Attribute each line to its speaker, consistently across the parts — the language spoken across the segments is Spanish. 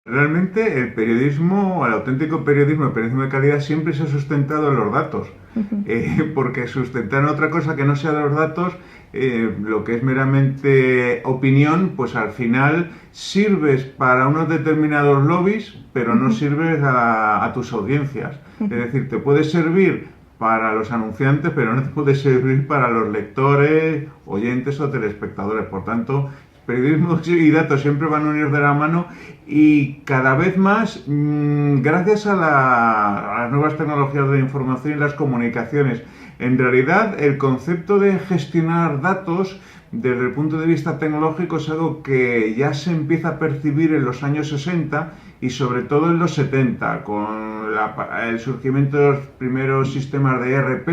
Speaker 1: Realmente el periodismo, el auténtico periodismo, el periodismo de calidad siempre se ha sustentado en los datos, porque sustentar en otra cosa que no sea de los datos, lo que es meramente opinión, pues al final sirves para unos determinados lobbies, pero no sirves a tus audiencias. Es decir, te puede servir para los anunciantes, pero no te puede servir para los lectores, oyentes o telespectadores. Por tanto, periodismo y datos siempre van unidos de la mano y cada vez más, gracias a las nuevas tecnologías de la información y las comunicaciones. En realidad, el concepto de gestionar datos desde el punto de vista tecnológico es algo que ya se empieza a percibir en los años 60 y sobre todo en los 70, con el surgimiento de los primeros sistemas de ERP,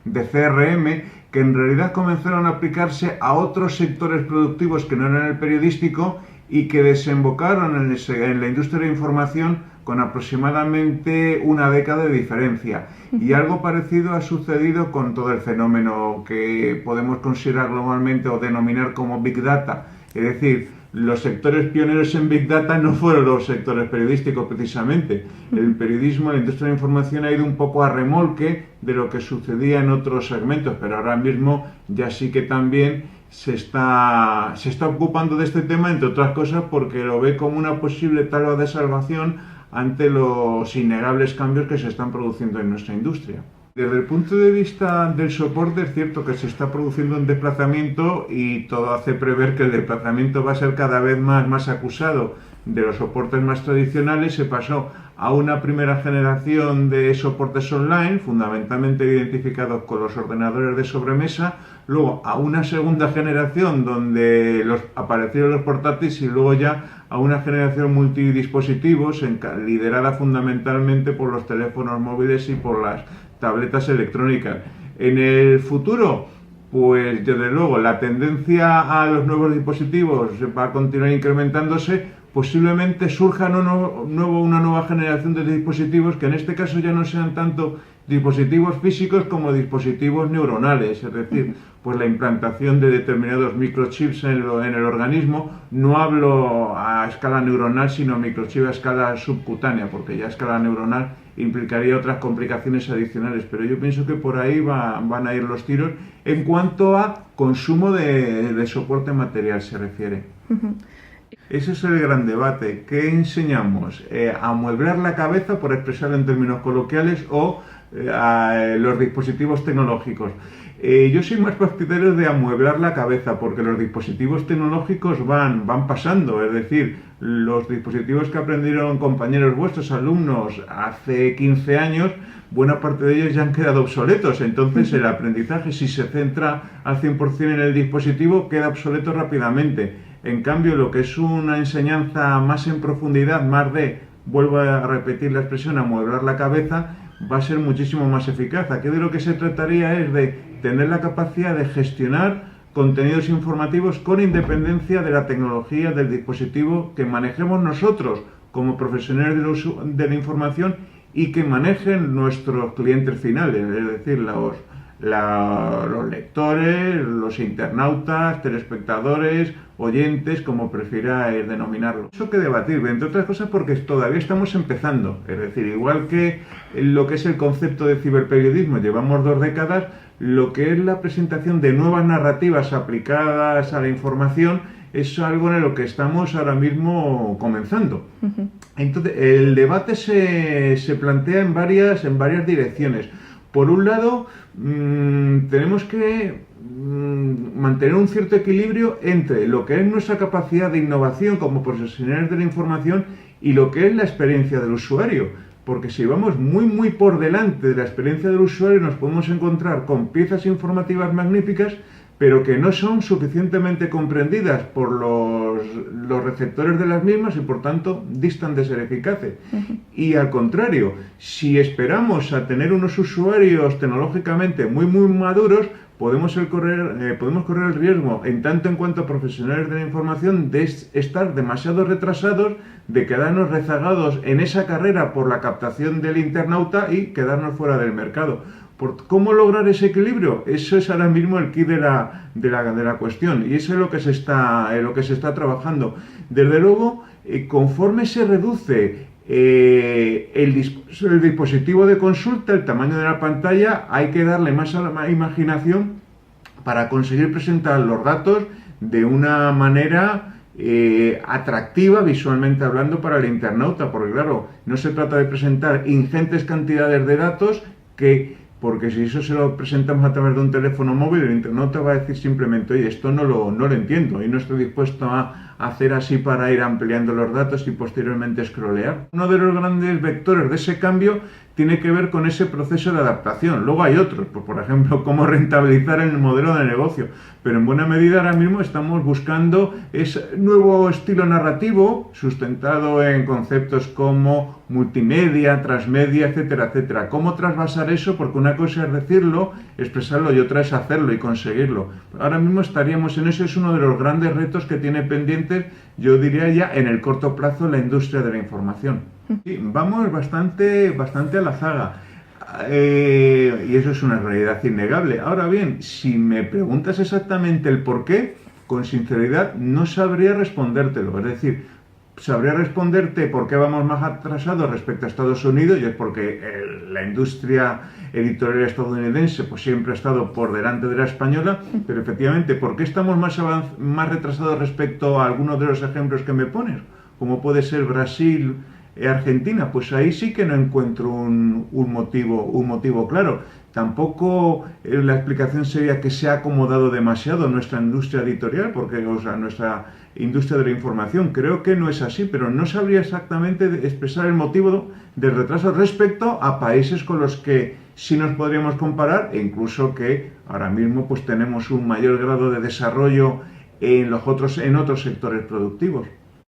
Speaker 1: de CRM, que en realidad comenzaron a aplicarse a otros sectores productivos que no eran el periodístico y que desembocaron en la industria de la información con aproximadamente una década de diferencia. Y algo parecido ha sucedido con todo el fenómeno que podemos considerar globalmente o denominar como Big Data. Es decir, los sectores pioneros en Big Data no fueron los sectores periodísticos precisamente. El periodismo, la industria de la información ha ido un poco a remolque de lo que sucedía en otros segmentos, pero ahora mismo ya sí que también se está ocupando de este tema, entre otras cosas porque lo ve como una posible tabla de salvación ante los innegables cambios que se están produciendo en nuestra industria. Desde el punto de vista del soporte es cierto que se está produciendo un desplazamiento y todo hace prever que el desplazamiento va a ser cada vez más acusado. De los soportes más tradicionales se pasó a una primera generación de soportes online, fundamentalmente identificados con los ordenadores de sobremesa, luego a una segunda generación donde aparecieron los portátiles y luego ya a una generación multidispositivos liderada fundamentalmente por los teléfonos móviles y por las tabletas electrónicas. En el futuro, pues desde luego la tendencia a los nuevos dispositivos va a continuar incrementándose. Posiblemente surja una nueva generación de dispositivos que en este caso ya no sean tanto dispositivos físicos como dispositivos neuronales, es decir, pues la implantación de determinados microchips en el organismo. No hablo a escala neuronal, sino microchip a escala subcutánea, porque ya a escala neuronal implicaría otras complicaciones adicionales, pero yo pienso que por ahí van a ir los tiros en cuanto a consumo de soporte material se refiere. Ese es el gran debate. ¿Qué enseñamos? ¿Amueblar la cabeza, por expresarlo en términos coloquiales, o a los dispositivos tecnológicos? Yo soy más partidario de amueblar la cabeza, porque los dispositivos tecnológicos van pasando, es decir, los dispositivos que aprendieron compañeros vuestros, alumnos, hace 15 años, buena parte de ellos ya han quedado obsoletos. Entonces el aprendizaje, si se centra al 100% en el dispositivo, queda obsoleto rápidamente. En cambio, lo que es una enseñanza más en profundidad, más vuelvo a repetir la expresión, amueblar la cabeza, va a ser muchísimo más eficaz. Aquí de lo que se trataría es de tener la capacidad de gestionar contenidos informativos con independencia de la tecnología del dispositivo que manejemos nosotros como profesionales de la información y que manejen nuestros clientes finales, es decir, los lectores, los internautas, telespectadores, oyentes, como prefiera denominarlo. Eso que debatir, entre otras cosas porque todavía estamos empezando, es decir, igual que lo que es el concepto de ciberperiodismo, llevamos 2 décadas, lo que es la presentación de nuevas narrativas aplicadas a la información es algo en lo que estamos ahora mismo comenzando. Entonces, el debate se plantea en varias direcciones. Por un lado, tenemos que mantener un cierto equilibrio entre lo que es nuestra capacidad de innovación como profesionales de la información y lo que es la experiencia del usuario. Porque si vamos muy por delante de la experiencia del usuario, nos podemos encontrar con piezas informativas magníficas, pero que no son suficientemente comprendidas por los receptores de las mismas y por tanto distan de ser eficaces. Y al contrario, si esperamos a tener unos usuarios tecnológicamente muy maduros, podemos correr el riesgo, en tanto en cuanto profesionales de la información, de estar demasiado retrasados, de quedarnos rezagados en esa carrera por la captación del internauta y quedarnos fuera del mercado. ¿Cómo lograr ese equilibrio? Eso es ahora mismo el quid de la cuestión, y eso es lo que se está trabajando. Desde luego, conforme se reduce el dispositivo de consulta, el tamaño de la pantalla, hay que darle más a la imaginación para conseguir presentar los datos de una manera atractiva visualmente hablando para el internauta, porque claro, no se trata de presentar ingentes cantidades de datos porque si eso se lo presentamos a través de un teléfono móvil, el internauta va a decir simplemente, oye, esto no lo entiendo y no estoy dispuesto a hacer así para ir ampliando los datos y posteriormente scrollear. Uno de los grandes vectores de ese cambio tiene que ver con ese proceso de adaptación. Luego hay otros, pues por ejemplo, cómo rentabilizar el modelo de negocio. Pero en buena medida ahora mismo estamos buscando ese nuevo estilo narrativo sustentado en conceptos como multimedia, transmedia, etcétera, etcétera. ¿Cómo trasvasar eso? Porque una cosa es decirlo, expresarlo y otra es hacerlo y conseguirlo. Ahora mismo estaríamos en eso, es uno de los grandes retos que tiene pendientes, yo diría ya en el corto plazo, la industria de la información. Sí, vamos bastante a la zaga. Y eso es una realidad innegable. Ahora bien, si me preguntas exactamente el por qué, con sinceridad no sabría respondértelo. Es decir, sabría responderte por qué vamos más atrasados respecto a Estados Unidos, y es porque la industria editorial estadounidense pues siempre ha estado por delante de la española, pero efectivamente, ¿por qué estamos más retrasados respecto a algunos de los ejemplos que me pones? Como puede ser Brasil, Argentina, pues ahí sí que no encuentro un motivo claro. Tampoco la explicación sería que se ha acomodado demasiado nuestra industria editorial, porque, o sea, nuestra industria de la información. Creo que no es así, pero no sabría exactamente expresar el motivo del retraso respecto a países con los que sí nos podríamos comparar, e incluso que ahora mismo pues tenemos un mayor grado de desarrollo en otros sectores productivos.